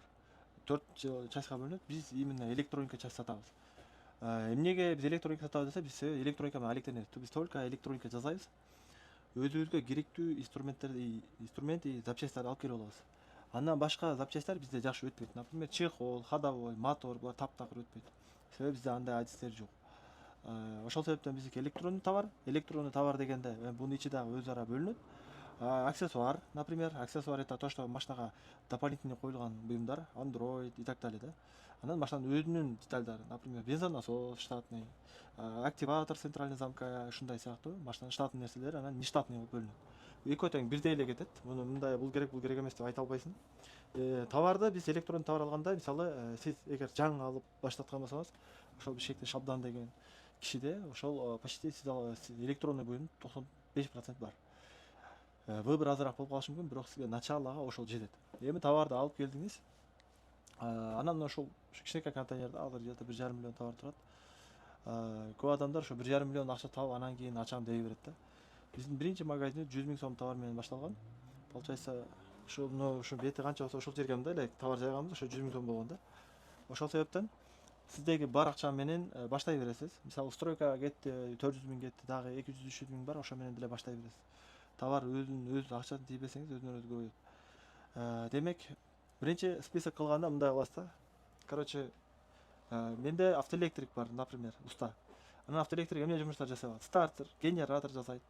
4 частька бөлүнөт. Биз именно электроника часть сатабыз. Эмнеге биз электроника сатабыз десе, биз электроника менен алектенебиз. Биз только электроника жасайбыз. Өзүбүзгө керектүү инструмент и запчастьтарды алып келип алабыз. Андан башка запчастьтар бизде жакшы өтпөйт. Например, чехол, ходовой, мотор булар таптакыр өтпөйт. Себеби бизде андай адистер жок. Ошол себептен биздики электрондуу товар дегенде бунун ичи дагы өз ара бөлүнөт. Аксессуар, например, аксессуар это то, что машинага дополнительно коюлган буюмдар, Android и так далее, да. Анан машинанын өзүнүн детальдары, например, бензонасос штатный, активатор центральный замка, ушундай сыяктуу машинанын штатный нерселери анан нештатный болуп бөлүнөт. Экөө тең бирдей эле кетет. Муну мындай бул керек эмес деп айта албайсың. Товарды биз электрондуу товар алганда, мисалы, сиз эгер жаңы алып баштаткан болсоңуз, ошол Бишкекте Шабдан деген кишиде ошол почти сиз электронный буюм 95% бар. Выбор азыраак болуп калышы мүмкүн, бирок сизге началога ошол жетет. Эми товарды алып келдиңиз. Анан ошол кичинекей контейнерде азыр где-то 1,5 миллион товар турат. Көп адамдар ошо 1,5 миллион акча таап анан кийин ачам дей берет да. Биздин биринчи магазинибиз 100 000 сом товар менен башталган. Получается, ушу бети канча болсо ошол жерге мындай эле товар жайганбыз, ошо 100 000 сом болгон да. Ошол себептен сиздеги бар акча менен баштай бересиз. Мисалы, стройкага кетти, 400 000 кетти, дагы 200-300 000 бар, ошо менен деле баштай бересиз. Товар өз акчасын тийбесеңиз өзүнөн өзү көбөйөт. Демек, биринчи список кылганда мындай кыласыз да. Короче, менде автоэлектрик бар, например, уста. Анан автоэлектрик эмне жумуштар жасай алат? Стартер, генератор жасайт,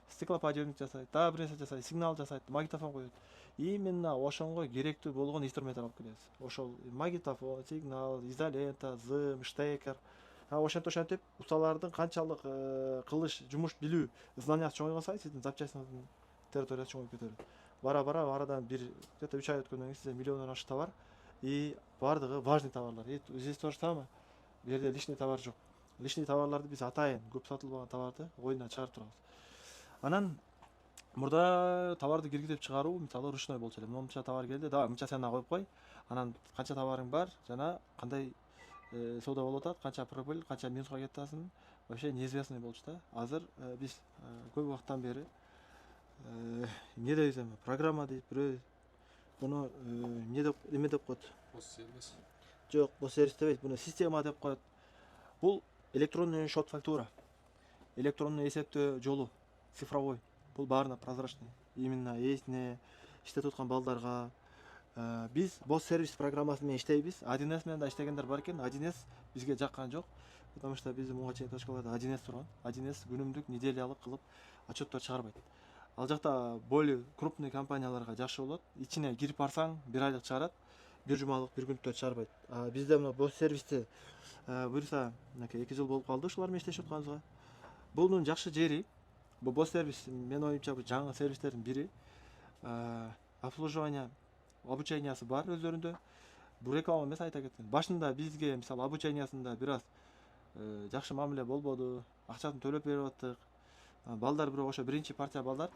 стеклоподъемник жасайт, дагы бир нерсе жасайт, сигнал жасайт, магнитофон коет. Именно ошонго керектүү болгон инструменттер алып келебиз. Ошол магнитофон, сигнал, изолента, зым, штекер. Ошентип усталардын канчалык кылыш, жумуш билүү знаниясы чоңойгон сайын сиздин запчастьиңиздин территориясы чоңоюп кетет. Бара арадан где-то 3 ай өткөндөн кийин сизде миллиондон ашык товар и бардыгы важный товарлар. И здесь то же самое. Бул жерде лишний товар жок. Лишний товарларды биз атайын көп сатылбаган товарды ойдон чыгарып турабыз. Анан мурда товарды киргизип чыгаруу мисалы ручной болчу эле. Мынча товар келди, да, мынча сен коюп кой. Анан канча товарың бар жана кандай соода болуп атат, канча прибыль, канча минуска кетип атасың, вообще неизвестный болчу да. Азыр биз көп убакыттан бери эмне дейбиз эми, программа дейт, бирөө буну эме деп коет. Бос сервис. Жок, бос сервис дебейт, буну система деп коет. Бул электронный счет фактура, электронный эсептөө жолу, цифровой. Бул баарына прозрачный. Именно эсине иштетип аткан балдарга биз бос сервис программасы менен иштейбиз. 1С менен да иштегендер бар экен. 1С бизге жаккан жок. Потому что биздин муга чейин точкаларда 1С турган. 1С күнүмдүк, неделялык кылып отчеттор чыгарбайт. Ал жакта более крупный компанияларга жакшы болот. Ичине кирип барсаң, 1 айлык чыгарат, 1 жумалык, 1 күндүктө чыгарбайт. Бизде мына бос сервисти буюрса, 2 жыл болуп калды ушулар менен иштешип атканыбызга. Бунун жакшы жери, бул бос сервис, менин оюмча, бул жаңы сервистердин бири. Обслуживание, обучениясы бар өздөрүндө. Бул реклама эмес, айта кеткен. Башында бизге мисалы обучениясында бир аз жакшы мамиле болбоду, акчасын төлөп берип аттык. Балдар бирок ошо биринчи партия балдар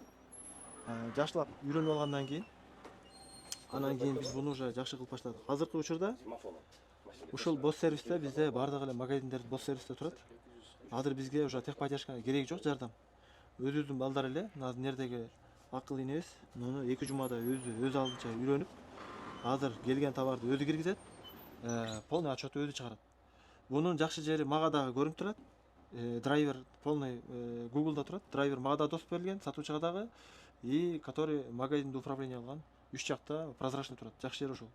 жакшылап үйрөнүп алгандан кийин анан кийин биз буну уже жакшы кылып баштадык. Азыркы учурда ушул бос сервисте бизде бардыгы эле магазиндер бос сервисте турат. Азыр бизге уже техподдержка кереги жок, жардам. Өзүбүздүн балдар эле, азыр нердеги акыл энебиз, муну 2 жумада өз алдынча үйрөнүп, азыр келген товарды өзү киргизет, полный отчетту өзү чыгарат. Бунун жакшы жери мага дагы көрүнүп турат. Драйвер полный Google'да турат. Драйвер мага да доступ берилген, сатуучуга дагы, и который магазинди управление алган. 3 жакта прозрачный турат. Жакшы жери ошол.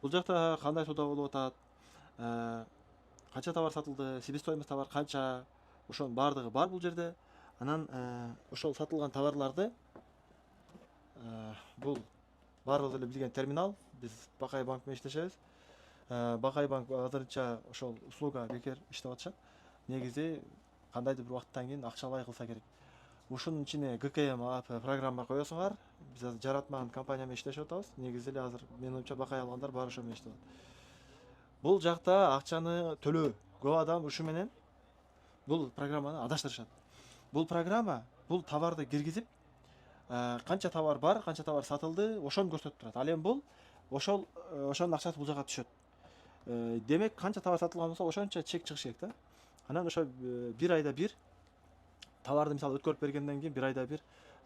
Бул жакта кандай соода болуп атат, канча товар сатылды, себестоимость товар канча, ошонун бардыгы бар бул жерде. Анан ошол сатылган товарларды бул баарыбыз эле билген терминал. Биз Бакай банк менен иштешебиз. Бакай банк азырынча ошол услуга бекер иштеп атышат. Негизи кандайдыр бир убакыттан кийин акчалай кылса керек. Ушунун ичине ГКМ программа коесуңар. Биз азыр жаратмаган компания менен иштешип атабыз. Негизи эле азыр менин оюмча Бакай алгандар баары ошо менен иштеп атат. Бул жакта акчаны төлөө. Көп адам ушу менен бул программаны адаштырышат. Бул программа бул товарды киргизип, канча товар бар, канча товар сатылды, ошону көрсөтүп турат. Ал эми бул ошонун акчасы бул жака түшөт. Демек, канча товар сатылган болсо ошончо чек чыгыш керек да. Анан ошо 1 айда 1 товарды мисалы өткөрүп бергенден кийин 1 айда бир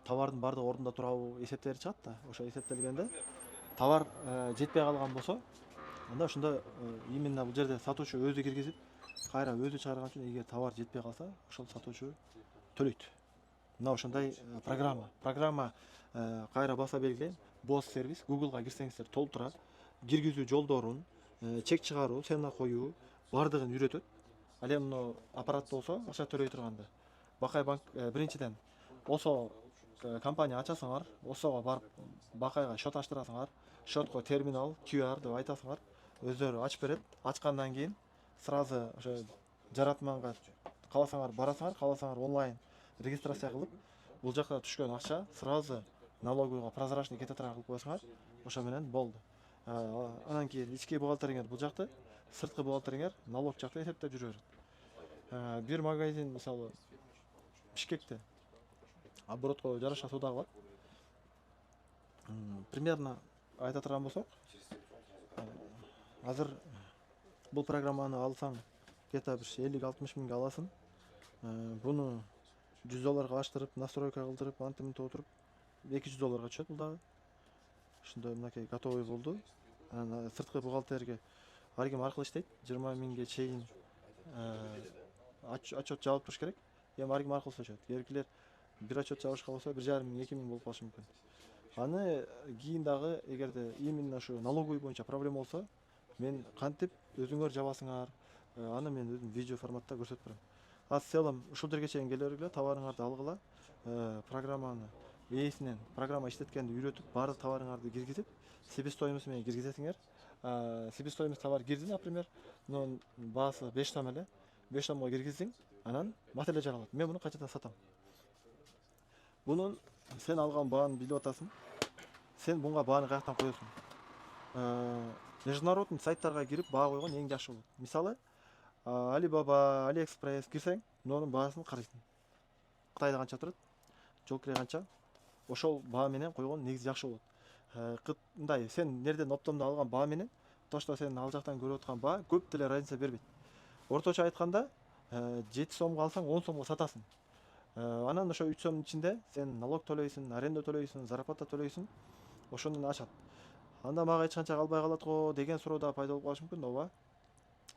товардын баардык ордунда турабы эсептери чыгат да. Ошо эсептелгенде товар жетпей калган болсо, анда ошондо именно бул жерде сатуучу өзү киргизип, кайра өзү чыгарган үчүн эгер товар жетпей калса, ошол сатуучу төлөйт. Мына ошондой программа кайра баса белгилейм. Boss сервис Google'га кирсеңиздер толтура киргизүү жолдорун, чек чыгаруу, цена коюу баардыгын үйрөтөт. Ал эми мына аппарат болсо, акча төлөй турганда Бакай банк биринчиден ОСО компания ачасыңар, ОСОго барып Бакайга счет ачтырасыңар. Счетко терминал, QR деп айтасыңар. Өздөрү ачып берет. Ачкандан кийин сразу ошо жаратманга кааласаңар барасыңар, кааласаңар онлайн регистрация кылып, бул жакка түшкөн акча сразу налоговыйга прозрачный кете турган кылып койсоңар, ошо менен болду. Анан кийин ички бухгалтериңер бул жакты, сырткы бухгалтериңер налог жакты эсептеп жүрө берет. Бир магазин мисалы Бишкекте оборотко жараша суудаг бар. Примерно айта турган болсок, азыр бул программаны алсаң где-то бир 50-60 миңге аласың. Буну $100 аштырып, настройка кылдырып, антиминт отуруп $200 түшөт бул дагы. Ошондой мынакей готовый болду. Анан сырткы бухгалтерге ар ким аркылуу иштейт. 20 миңге чейин отчет жабып туруш керек. Эми ар ким аркылуу иштешет. Кээбиркилер бир отчет жабышка болсо 1,5 миң, 2 миң болуп калышы мүмкүн. Аны кийин дагы эгерде именно ушу налоговый боюнча проблема болсо, мен кантип өзүңөр жабасыңар, аны мен өзүм видео форматта көрсөтүп берем. В целом ушул жерге чейин келе бергиле, товарыңарды алгыла, программаны ээсинен программа иштеткенди үйрөтүп, баардык товарыңарды киргизип, себестоимость менен киргизесиңер. Себестоимость товар кирди, например, мунун баасы 5 сом эле. 5 сомго киргиздиң, анан материал жаралат. Мен муну качадан сатам. Бунун сен алган бааны билип атасың. Сен буга бааны каяктан коесуң? Международный сайттарга кирип баа койгон эң жакшы болот. Мисалы, Alibaba, AliExpress кирсең, мунун баасын карайсың. Кытайда канча турат? Жол кире канча? Ошол баа менен койгон негизи жакшы болот. Мындай сен нерден оптомдо алган баа менен то, что сен ал жактан көрүп аткан баа көп деле разница бербейт. Орточо айтканда 7 сомго алсаң 10 сомго сатасың. Анан ошо 3 сомдун ичинде сен налог төлөйсүң, аренда төлөйсүң, зарплата төлөйсүң. Ошондон ашат. Анда мага эч канча калбай калат го деген суроо да пайда болуп калышы мүмкүн, ооба.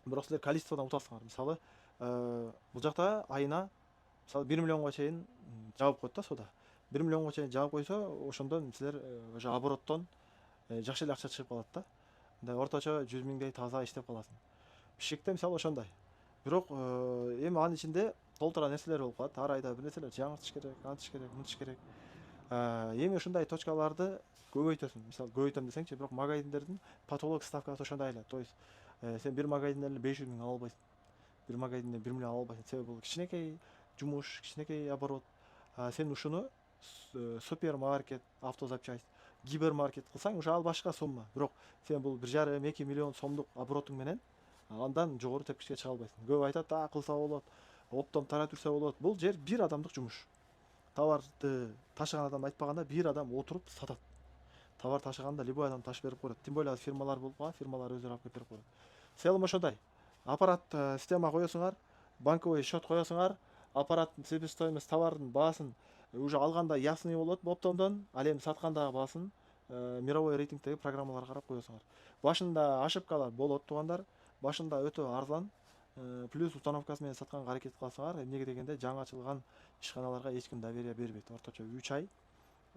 Бирок силер количестводон утасыңар. Мисалы, бул жакта айына мисалы 1 миллионго чейин жабып коет да суда. 1 миллионго чейин жабып койсо, ошондон силер ошо обороттон жакшы эле акча чыгып калат да. Мындай орточо 100 миңдей таза иштеп каласың. Бишкекте мисалы ошондой. Бирок эми анын ичинде толтура нерселер болуп калат. Ар айда бир нерселер жаңыртыш керек, антыш керек, мынтыш керек. Эми ушундай точкаларды көбөйтөсүң. Мисалы көбөйтөм десеңчи, бирок магазиндердин потолок ставкасы ошондой эле. То есть сен бир магазинден эле 500 миң ала албайсың. Бир магазинден 1 миллион ала албайсың. Себеби бул кичинекей жумуш, кичинекей оборот. Сен ушуну супермаркет, автозапчасть, гипермаркет кылсаң, уже ал башка сумма. Бирок сен бул 1,5-2 миллион сомдук оборотуң менен андан жогору тепкичке чыга албайсың. Көп айтат, кылса болот, оптом таратырса болот. Бул жер бир адамдык жумуш. Товарды ташыган адам айтпаганда бир адам отуруп сатат. Товар ташыганда любой адам ташып берип коет. Тем более фирмалар болуп калган, фирмалар өздөрү алып келип берип коет. Селим ошондой. Аппарат система коесуңар, банковый счет коесуңар, аппарат себестоимость товардын баасын уже алганда ясный болот оптомдон, ал эми саткандагы баасын мировой рейтингдеги программаларга карап коесуңар. Башында ошибкалар болот туугандар, башында өтө арзан, плюс установкасы менен сатканга аракет кыласыңар. Эмнеге дегенде жаңы ачылган ишканаларга эч ким доверие бербейт. Орточо 3 ай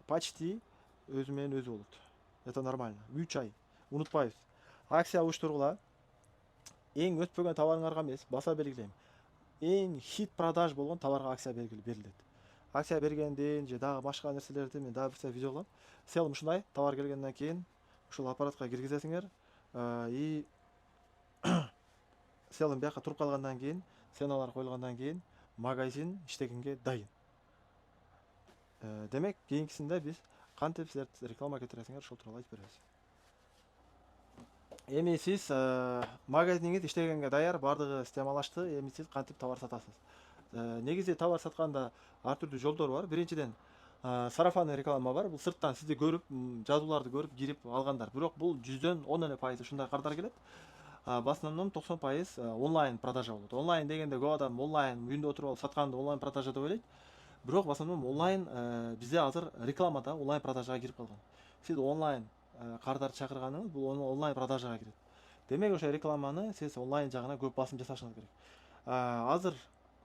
почти өзү менен өзү болот. Это нормально. 3 ай. Унутпайбыз. Акция уюштургула. Эң өтпөгөн товарыңарга эмес, баса белгилейм. Эң хит продаж болгон товарга акция берилет. Акция бергенден же дагы башка нерселерди мен дагы бир видео кылам. Селим ушундай товар келгенден кийин ушул аппаратка киргизесиңер. И Селим бияка туруп калгандан кийин, ценалар коюлгандан кийин магазин иштегенге дайын. Демек, кийинкисинде биз кантип силер реклама кетиресиңер ошол тууралуу айтып беребиз. Эми сиз магазиниңиз иштегенге даяр, баардыгы системалашты. Эми сиз кантип товар сатасыз? Негизи товар сатканда ар түрдүү жолдор бар. Биринчиден сарафанный реклама бар. Бул сырттан сизди көрүп, жазууларды көрүп кирип алгандар. Бирок бул 100дөн 10 эле пайыз ушундай кардар келет. В основном 90% онлайн продажа болот. Онлайн дегенде көп адам онлайн үйүндө отуруп алып сатканды онлайн продажа деп ойлойт. Бирок в основном онлайн бизде азыр рекламада онлайн продажага кирип калган. Сиз онлайн кардарды чакырганыңыз бул онлайн продажага кирет. Демек ошо рекламаны сиз онлайн жагына көп басым жасашыңыз керек. Азыр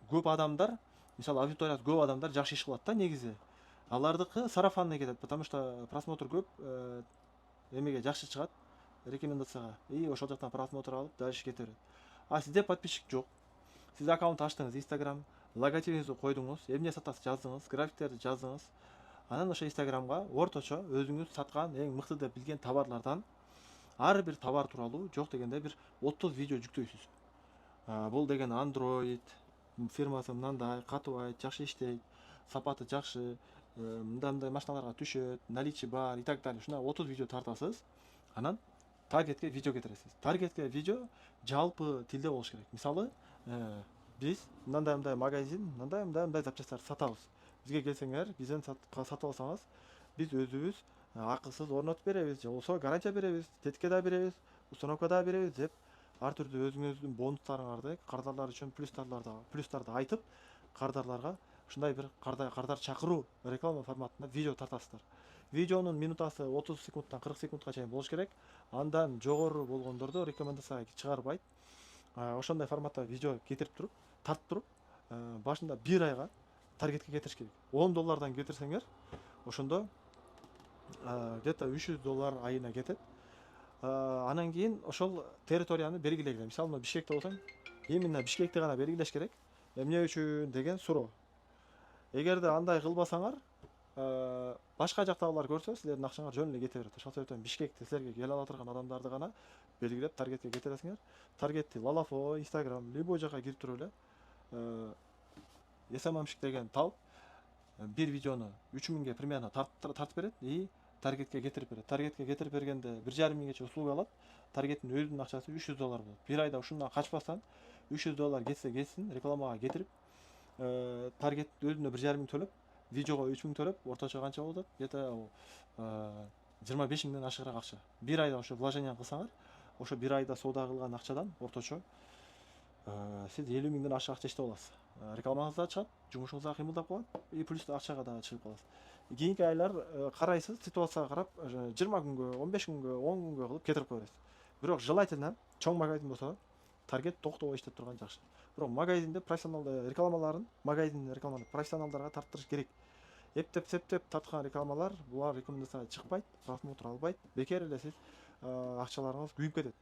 көп адамдар, мисалы аудиториясы көп адамдар жакшы иш кылат да негизи. Алардыкы сарафанный кетет, потому что просмотр көп, эмеге жакшы чыгат рекомендацияга. И ошол жактан просмотр алып, дальше кете берет. А сизде подписчик жок. Сиз аккаунт ачтыңыз, Instagram, логотипиңизди койдуңуз, эмне сатасыз жаздыңыз, графиктерди жаздыңыз. Анан ошо Instagramга орточо өзүңүз саткан эң мыкты деп билген товарлардан ар бир товар тууралуу жок дегенде бир 30 видео жүктөйсүз. Бул деген Android фирмасы мындай катыбайт, жакшы иштейт, сапаты жакшы, мындай машиналарга түшөт, наличие бар и так далее. Ушундай 30 видео тартасыз. Анан таргетке видео кетиресиз. Таргетке видео жалпы тилде болуш керек. Мисалы, биз мындай магазин, мындай запчастарды сатабыз. Бизге келсеңер, бизден сатып алсаңыз, биз өзүбүз акысыз орнотуп беребиз, же болбосо гарантия беребиз, тетикке да беребиз, установка да беребиз деп ар түрдүү өзүңүздүн бонустарыңарды, кардарлар үчүн плюстарды айтып, кардарларга ушундай бир кардар чакыруу реклама форматында видео тартасыздар. Видеонун минутасы 30 секундтан 40 секундка чейин болуш керек. Андан жогору болгондорду рекомендацияга чыгарбайт. Ошондой форматта видео кетирип туруп, тартып туруп, башында 1 айга таргетке кетириш керек. $10 кетирсеңер, ошондо где-то $300 айына кетет. Анан кийин ошол территорияны белгилей керек. Мисалы, Бишкекте болсоң, именно Бишкекти гана белгилеш керек. Эмне үчүн деген суроо. Эгерде андай кылбасаңар, башка жактагылар көрсө, силердин акчаңар жөн эле кете берет. Ошол себептен Бишкекте силерге келе ала турган адамдарды гана белгилеп таргетке кетиресиңер. Таргетти Лалафо, Instagram, любой жакка кирип туруп эле SMMщик деген тауып, бир видеону 3000ге примерно тартып берет и таргетке кетирип берет. Таргетке кетирип бергенде 1,5 услуга алат. Таргеттин өзүнүн акчасы $300 болот. Бир айда ушундан качпастан $300 кетсе кетсин, рекламага кетирип, таргет өзүнө 1,5 төлөп, видеого 3000 төлөп, орточо канча болот? Где-то 25.000ден ашыгыраак акча. Бир айда ошо вложение кылсаңар, ошо бир айда соода кылган акчадан орточо сиз 50.000ден ашык акча иштеп аласыз. Рекламаңыз да чыгат, жумушуңузга кыймылдап калат, и плюс акчага да чыгып каласыз. Кийинки айлар карайсыз, ситуацияга карап, 20 күнгө, 15 күнгө, 10 күнгө кылып кетирип кое бересиз. Бирок желательно чоң магазин болсо таргет токтобой иштеп турган жакшы. Бирок магазинде профессионалды рекламаларын, магазиндин рекламаны профессионалдарга тарттырыш керек. Эптеп септеп тарткан рекламалар булар рекомендацияга чыкпайт, просмотр албайт, бекер эле сиз акчаларыңыз күйүп кетет.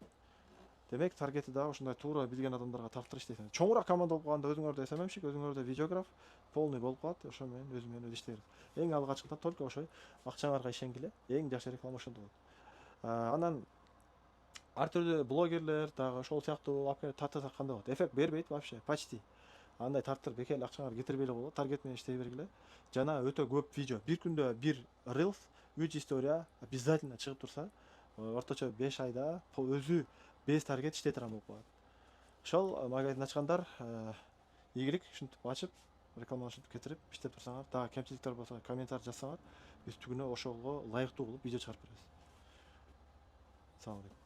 Демек таргетти да ушундай туура билген адамдарга тарттырып иштейсиңер. Чоңураак команда болуп калганда өзүңөрдө SMMщик, өзүңөрдө видеограф полный болуп калат. Ошо менен өзү иштей берет. Эң алгачкыда только ошо акчаңарга ишенгиле, эң жакшы реклама ошондо болот. Анан ар түрдүү блогерлер дагы ошол сыяктуу алып келип тартсак кандай болот? Эффект бербейт вообще, почти. Андай тарттырып бекер эле акчаңарды кетирбей эле болот. Таргет менен иштей бергиле. Жана өтө көп видео. Бир күндө бир Reels, 3 история обязательно чыгып турса, орточо 5 айда өзү 5 таргет иштей турган болуп калат. Ошол магазин ачкандар ийгилик ушинтип ачып, реклама ушинтип кетирип иштеп турсаңар, дагы кемчиликтер болсо комментарий жазсаңар, биз түгүнө ошого ылайыктуу кылып видео чыгарып беребиз. Салам алейкум.